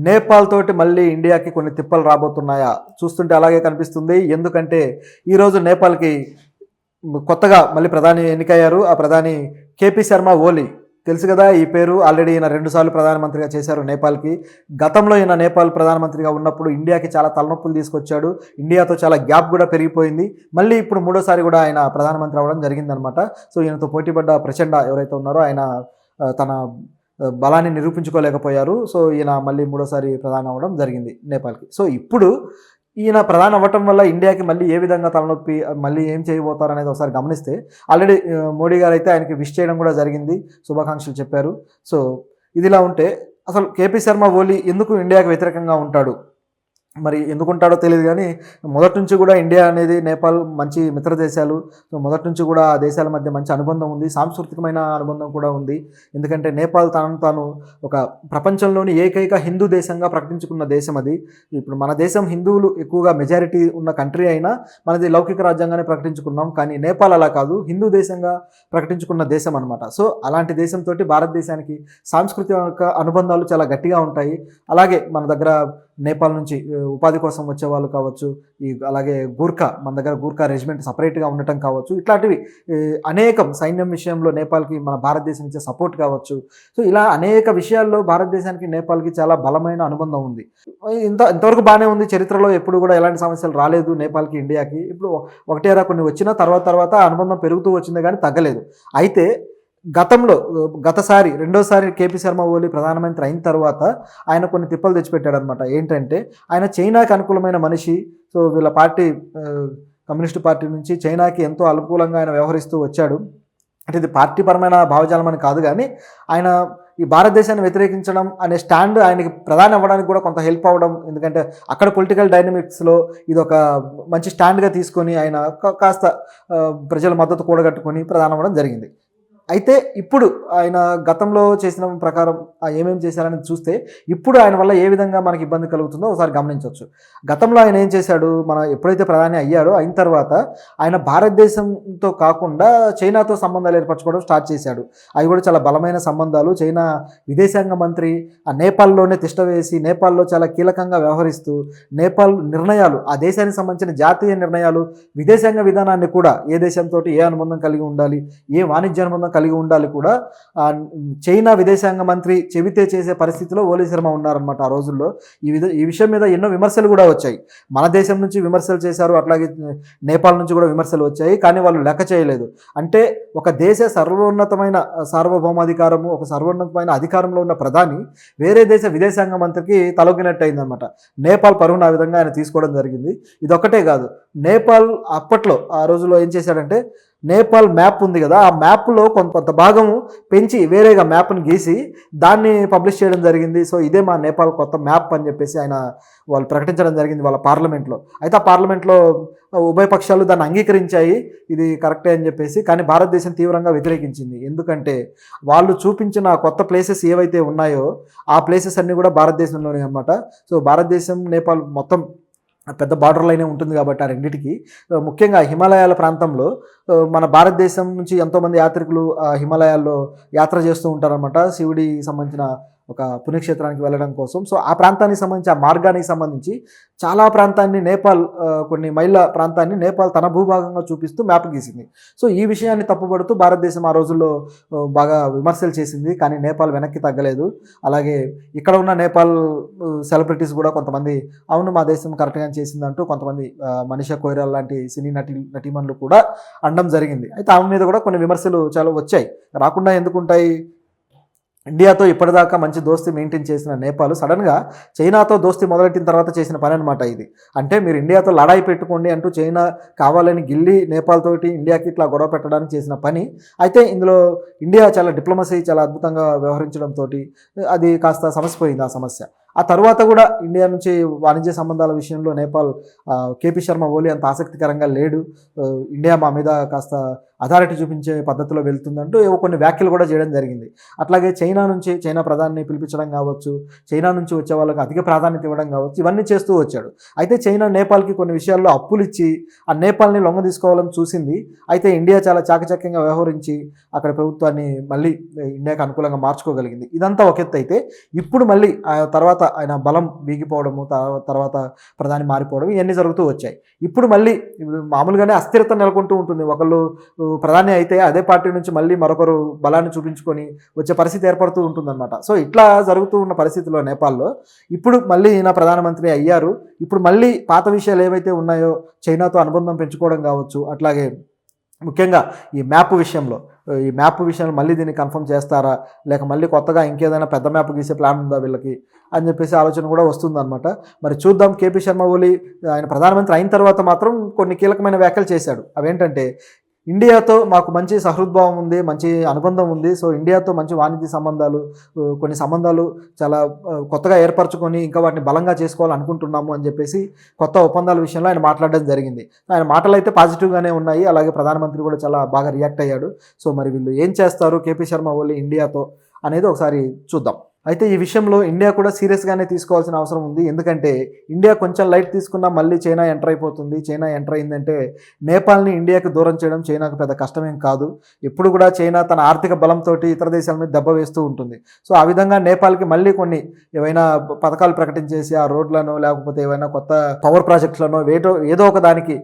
నేపాల్ తోటి మళ్ళీ ఇండియాకి కొన్ని తిప్పలు రాబోతున్నాయా? చూస్తుంటే అలాగే కనిపిస్తుంది. ఎందుకంటే ఈరోజు నేపాల్‌కి కొత్తగా మళ్ళీ ప్రధాని ఎన్నికయ్యారు. ఆ ప్రధాని కేపీ శర్మ ఓలీ. తెలుసు కదా ఈ పేరు. ఆల్రెడీ ఈయన 2 సార్లు ప్రధానమంత్రిగా చేశారు నేపాల్‌కి. గతంలో ఈయన నేపాల్ ప్రధానమంత్రిగా ఉన్నప్పుడు ఇండియాకి చాలా తలనొప్పులు తీసుకొచ్చాడు. ఇండియాతో చాలా గ్యాప్ కూడా పెరిగిపోయింది. మళ్ళీ ఇప్పుడు మూడోసారి కూడా ఆయన ప్రధానమంత్రి అవ్వడం జరిగిందనమాట. సో ఈయనతో పోటీపడ్డ ప్రచండ ఎవరైతే ఉన్నారో ఆయన తన బలాన్ని నిరూపించుకోలేకపోయారు. సో ఈయన మళ్ళీ మూడోసారి ప్రధాని అవ్వడం జరిగింది నేపాల్‌కి. సో ఇప్పుడు ఈయన ప్రధాని అవ్వటం వల్ల ఇండియాకి మళ్ళీ ఏ విధంగా తలనొప్పి, మళ్ళీ ఏం చేయబోతారు అనేది ఒకసారి గమనిస్తే ఆల్రెడీ మోడీ గారైతే ఆయనకి విష్ చేయడం కూడా జరిగింది. శుభాకాంక్షలు చెప్పారు. సో ఇదిలా ఉంటే అసలు కేపీ శర్మ ఓలీ ఎందుకు ఇండియాకి వ్యతిరేకంగా ఉంటాడు? మరి ఎందుకుంటాడో తెలియదు కానీ మొదటి నుంచి కూడా ఇండియా అనేది నేపాల్ మంచి మిత్ర దేశాలు. సో మొదటి నుంచి కూడా ఆ దేశాల మధ్య మంచి అనుబంధం ఉంది. సాంస్కృతికమైన అనుబంధం కూడా ఉంది. ఎందుకంటే నేపాల్ తనను తాను ఒక ప్రపంచంలోని ఏకైక హిందూ దేశంగా ప్రకటించుకున్న దేశం అది. ఇప్పుడు మన దేశం హిందువులు ఎక్కువగా మెజారిటీ ఉన్న కంట్రీ అయినా మనది లౌకిక రాజ్యాంగాన్ని ప్రకటించుకున్నాం. కానీ నేపాల్ అలా కాదు, హిందూ దేశంగా ప్రకటించుకున్న దేశం అనమాట. సో అలాంటి దేశంతో భారతదేశానికి సాంస్కృతిక అనుబంధాలు చాలా గట్టిగా ఉంటాయి. అలాగే మన దగ్గర నేపాల్ నుంచి ఉపాధి కోసం వచ్చే వాళ్ళు కావచ్చు, అలాగే గూర్ఖా, మన దగ్గర గూర్ఖా రెజిమెంట్ సపరేట్గా ఉండటం కావచ్చు, ఇట్లాంటివి అనేకం సైన్యం విషయంలో నేపాల్కి మన భారతదేశం ఇచ్చే సపోర్ట్ కావచ్చు. సో ఇలా అనేక విషయాల్లో భారతదేశానికి నేపాల్కి చాలా బలమైన అనుబంధం ఉంది. ఇంతవరకు బాగానే ఉంది. చరిత్రలో ఎప్పుడు కూడా ఎలాంటి సమస్యలు రాలేదు నేపాల్కి ఇండియాకి. ఇప్పుడు ఒకటేరా కొన్ని వచ్చినా తర్వాత అనుబంధం పెరుగుతూ వచ్చిందే కానీ తగ్గలేదు. అయితే రెండోసారి కేపీ శర్మ ఓలీ ప్రధానమంత్రి అయిన తర్వాత ఆయన కొన్ని తిప్పలు తెచ్చిపెట్టాడనమాట. ఏంటంటే ఆయన చైనాకి అనుకూలమైన మనిషి. సో వీళ్ళ పార్టీ కమ్యూనిస్టు పార్టీ నుంచి చైనాకి ఎంతో అనుకూలంగా ఆయన వ్యవహరిస్తూ వచ్చాడు. అంటే ఇది పార్టీపరమైన భావజాలం అని కాదు, కానీ ఆయన ఈ భారతదేశాన్ని వ్యతిరేకించడం అనే స్టాండ్ ఆయనకి ప్రధాని అవ్వడానికి కూడా కొంత హెల్ప్ అవ్వడం. ఎందుకంటే అక్కడ పొలిటికల్ డైనమిక్స్లో ఇది ఒక మంచి స్టాండ్గా తీసుకొని ఆయన కాస్త ప్రజల మద్దతు కూడగట్టుకొని ప్రధాని అవ్వడం జరిగింది. అయితే ఇప్పుడు ఆయన గతంలో చేసిన ప్రకారం ఏమేమి చేశారని చూస్తే ఇప్పుడు ఆయన వల్ల ఏ విధంగా మనకి ఇబ్బంది కలుగుతుందో ఒకసారి గమనించవచ్చు. గతంలో ఆయన ఏం చేశాడు, ఎప్పుడైతే ప్రధాని అయిన తర్వాత ఆయన భారతదేశంతో కాకుండా చైనాతో సంబంధాలు ఏర్పరచుకోవడం స్టార్ట్ చేశాడు. అవి కూడా చాలా బలమైన సంబంధాలు. చైనా విదేశాంగ మంత్రి ఆ నేపాల్లోనే తిష్టవేసి నేపాల్లో చాలా కీలకంగా వ్యవహరిస్తూ నేపాల్ నిర్ణయాలు, ఆ దేశానికి సంబంధించిన జాతీయ నిర్ణయాలు, విదేశాంగ విధానాన్ని కూడా ఏ దేశంతో ఏ అనుబంధం కలిగి ఉండాలి, ఏ వాణిజ్య అనుబంధం కలిగి ఉండాలి కూడా చైనా విదేశాంగ మంత్రి చెబితే చేసే పరిస్థితిలో ఓలీ శర్మ ఉన్నారనమాట ఆ రోజుల్లో. ఈ విషయం మీద ఎన్నో విమర్శలు కూడా వచ్చాయి. మన దేశం నుంచి విమర్శలు చేశారు, అట్లాగే నేపాల్ నుంచి కూడా విమర్శలు వచ్చాయి. కానీ వాళ్ళు లెక్క చేయలేదు. అంటే ఒక దేశ సర్వోన్నతమైన సార్వభౌమాధికారము, ఒక సర్వోన్నతమైన అధికారంలో ఉన్న ప్రధాని వేరే దేశ విదేశాంగ మంత్రికి తలొగ్గినట్టు అయిందనమాట. నేపాల్ పరువును ఆ విధంగా ఆయన తీసుకోవడం జరిగింది. ఇదొక్కటే కాదు, నేపాల్ అప్పట్లో ఆ రోజుల్లో ఏం చేశాడంటే నేపాల్ మ్యాప్ ఉంది కదా, ఆ మ్యాప్లో కొంత భాగం పెంచి వేరేగా మ్యాప్ని గీసి దాన్ని పబ్లిష్ చేయడం జరిగింది. సో ఇదే మా నేపాల్ కొత్త మ్యాప్ అని చెప్పేసి వాళ్ళు ప్రకటించడం జరిగింది వాళ్ళ పార్లమెంట్లో. అయితే ఆ పార్లమెంట్లో ఉభయ పక్షాలు దాన్ని అంగీకరించాయి, ఇది కరెక్టే అని చెప్పేసి. కానీ భారతదేశం తీవ్రంగా వ్యతిరేకించింది. ఎందుకంటే వాళ్ళు చూపించిన కొత్త ప్లేసెస్ ఏవైతే ఉన్నాయో ఆ ప్లేసెస్ అన్నీ కూడా భారతదేశంలోనే అన్నమాట. సో భారతదేశం నేపాల్ మొత్తం పెద్ద బార్డర్ లైనే ఉంటుంది కాబట్టి ఆ రెండింటికి, ముఖ్యంగా హిమాలయాల ప్రాంతంలో మన భారతదేశం నుంచి ఎంతోమంది యాత్రికులు హిమాలయాల్లో యాత్ర చేస్తూ ఉంటారనమాట శివుడికి సంబంధించిన ఒక పుణ్యక్షేత్రానికి వెళ్ళడం కోసం. సో ఆ ప్రాంతానికి సంబంధించి, ఆ మార్గానికి సంబంధించి చాలా ప్రాంతాన్ని కొన్ని మైళ్ళ ప్రాంతాన్ని నేపాల్ తన భూభాగంగా చూపిస్తూ మ్యాప్ గీసింది. సో ఈ విషయాన్ని తప్పుపడుతూ భారతదేశం ఆ రోజుల్లో బాగా విమర్శలు చేసింది. కానీ నేపాల్ వెనక్కి తగ్గలేదు. అలాగే ఇక్కడ ఉన్న నేపాల్ సెలబ్రిటీస్ కూడా కొంతమంది అవును మా దేశం కరెక్ట్గా చేసిందంటూ కొంతమంది మనీషా కొయిరాలా లాంటి సినీ నటీమణులు కూడా అనడం జరిగింది. అయితే ఆమె మీద కూడా కొన్ని విమర్శలు చాలా వచ్చాయి. రాకుండా ఎందుకుంటాయి? ఇండియాతో ఇప్పటిదాకా మంచి దోస్తీ మెయింటైన్ చేసిన నేపాల్ సడన్గా చైనాతో దోస్తీ మొదలెట్టిన తర్వాత చేసిన పని అనమాట ఇది. అంటే మీరు ఇండియాతో లడాయి పెట్టుకోండి అంటూ చైనా కావాలని గిల్లి నేపాల్ తోటి ఇండియాకి ఇట్లా గొడవ పెట్టడానికి చేసిన పని. అయితే ఇందులో ఇండియా చాలా డిప్లొమసీ చాలా అద్భుతంగా వ్యవహరించడంతో అది కాస్త సమసిపోయింది ఆ సమస్య. ఆ తర్వాత కూడా ఇండియా నుంచి వాణిజ్య సంబంధాల విషయంలో నేపాల్ కేపీ శర్మ ఓలీ అంత ఆసక్తికరంగా లేడు, ఇండియా మా మీద కాస్త అథారిటీ చూపించే పద్ధతిలో వెళ్తుందంటూ ఏవో కొన్ని వ్యాఖ్యలు కూడా చేయడం జరిగింది. అట్లాగే చైనా ప్రధానిని పిలిపించడం కావచ్చు, చైనా నుంచి వచ్చే వాళ్ళకి అధిక ప్రాధాన్యత ఇవ్వడం కావచ్చు, ఇవన్నీ చేస్తూ వచ్చాడు. అయితే చైనా నేపాల్కి కొన్ని విషయాల్లో అప్పులు ఇచ్చి ఆ నేపాల్ని లొంగ తీసుకోవాలని చూసింది. అయితే ఇండియా చాలా చాకచక్యంగా వ్యవహరించి అక్కడ ప్రభుత్వాన్ని మళ్ళీ ఇండియాకి అనుకూలంగా మార్చుకోగలిగింది. ఇదంతా ఒక ఎత్తు అయితే ఇప్పుడు మళ్ళీ తర్వాత ఆయన బలం వీగిపోవడము, తర్వాత ప్రధాని మారిపోవడం ఇవన్నీ జరుగుతూ వచ్చాయి. ఇప్పుడు మళ్ళీ మామూలుగానే అస్థిరత నెలకొంటూ ఉంటుంది. ఒకళ్ళు ప్రధాని అయితే అదే పార్టీ నుంచి మళ్ళీ మరొకరు బలాన్ని చూపించుకొని వచ్చే పరిస్థితి ఏర్పడుతూ ఉంటుందన్నమాట. సో ఇట్లా జరుగుతూ ఉన్న పరిస్థితిలో నేపాల్లో ఇప్పుడు మళ్ళీ ఈయన ప్రధానమంత్రి అయ్యారు. ఇప్పుడు మళ్ళీ పాత విషయాలు ఏవైతే ఉన్నాయో చైనాతో అనుబంధం పెంచుకోవడం కావచ్చు, అట్లాగే ముఖ్యంగా ఈ మ్యాప్ విషయంలో మళ్ళీ దీన్ని కన్ఫర్మ్ చేస్తారా, లేక మళ్ళీ కొత్తగా ఇంకేదైనా పెద్ద మ్యాప్ గీసే ప్లాన్ ఉందా వీళ్ళకి అని చెప్పేసి ఆలోచన కూడా వస్తుందన్నమాట. మరి చూద్దాం. కేపీ శర్మ ఓలీ ఆయన ప్రధానమంత్రి అయిన తర్వాత మాత్రం కొన్ని కీలకమైన వ్యాఖ్యలు చేశాడు. అవేంటంటే, ఇండియాతో మాకు మంచి సహృద్భావం ఉంది, మంచి అనుబంధం ఉంది. సో ఇండియాతో మంచి వాణిజ్య సంబంధాలు, కొన్ని సంబంధాలు చాలా కొత్తగా ఏర్పరచుకొని ఇంకా వాటిని బలంగా చేసుకోవాలనుకుంటున్నాము అని చెప్పేసి కొత్త ఒప్పందాల విషయంలో ఆయన మాట్లాడడం జరిగింది. ఆయన మాటలు అయితే పాజిటివ్గానే ఉన్నాయి. అలాగే ప్రధానమంత్రి కూడా చాలా బాగా రియాక్ట్ అయ్యాడు. సో మరి వీళ్ళు ఏం చేస్తారు కేపీ శర్మ ఓలీ ఇండియాతో అనేది ఒకసారి చూద్దాం. అయితే ఈ విషయంలో ఇండియా కూడా సీరియస్గానే తీసుకోవాల్సిన అవసరం ఉంది. ఎందుకంటే ఇండియా కొంచెం లైట్ తీసుకున్నా మళ్ళీ చైనా ఎంటర్ అయిపోతుంది. చైనా ఎంటర్ అయిందంటే నేపాల్ని ఇండియాకి దూరం చేయడం చైనాకు పెద్ద కష్టమేం కాదు. ఎప్పుడు కూడా చైనా తన ఆర్థిక బలంతో ఇతర దేశాల మీద దెబ్బ వేస్తూ ఉంటుంది. సో ఆ విధంగా నేపాల్కి మళ్ళీ కొన్ని ఏవైనా పథకాలు ప్రకటించేసి ఆ రోడ్లను, లేకపోతే ఏవైనా కొత్త పవర్ ప్రాజెక్టులను ఏదో ఒక దానికి